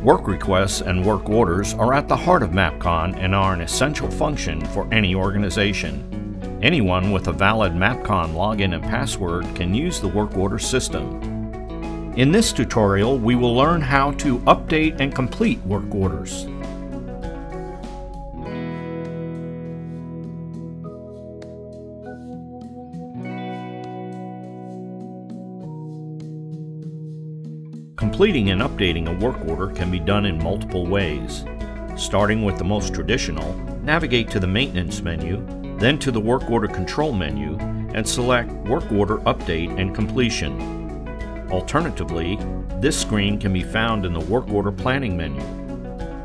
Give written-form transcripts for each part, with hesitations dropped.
Work requests and work orders are at the heart of MAPCON and are an essential function for any organization. Anyone with a valid MAPCON login and password can use the work order system. In this tutorial, we will learn how to update and complete work orders. Completing and updating a work order can be done in multiple ways. Starting with the most traditional, navigate to the Maintenance menu, then to the Work Order Control menu, and select Work Order Update and Completion. Alternatively, this screen can be found in the Work Order Planning menu.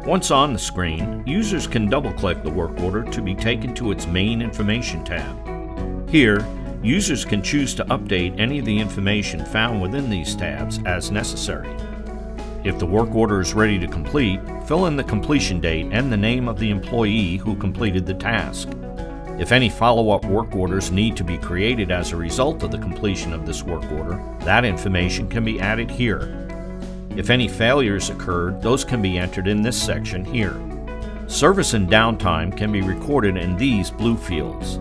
Once on the screen, users can double-click the work order to be taken to its Main Information tab. Here, users can choose to update any of the information found within these tabs as necessary. If the work order is ready to complete, fill in the completion date and the name of the employee who completed the task. If any follow-up work orders need to be created as a result of the completion of this work order, that information can be added here. If any failures occurred, those can be entered in this section here. Service and downtime can be recorded in these blue fields.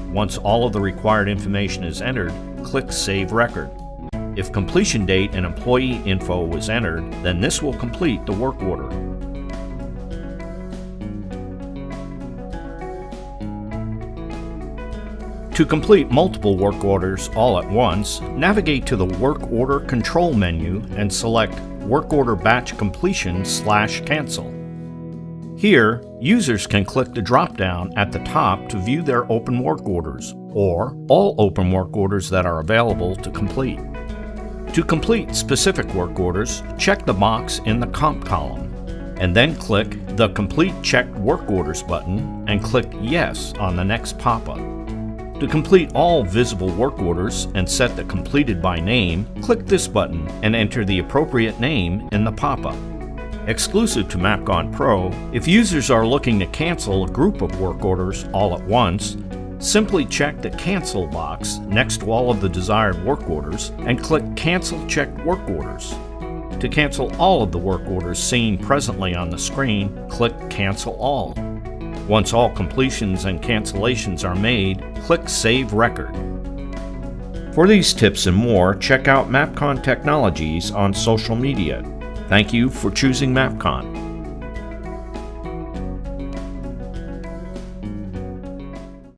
Once all of the required information is entered, click Save Record. If completion date and employee info was entered, then this will complete the work order. To complete multiple work orders all at once, navigate to the Work Order Control menu and select Work Order Batch Completion/Cancel. Here, users can click the drop-down at the top to view their open work orders, or all open work orders that are available to complete. To complete specific work orders, check the box in the Comp column, and then click the Complete Checked Work Orders button and click Yes on the next pop-up. To complete all visible work orders and set the Completed by Name, click this button and enter the appropriate name in the pop-up. Exclusive to MAPCON Pro, if users are looking to cancel a group of work orders all at once, simply check the Cancel box next to all of the desired work orders and click Cancel Checked Work Orders. To cancel all of the work orders seen presently on the screen, click Cancel All. Once all completions and cancellations are made, click Save Record. For these tips and more, check out MAPCON Technologies on social media. Thank you for choosing MAPCON.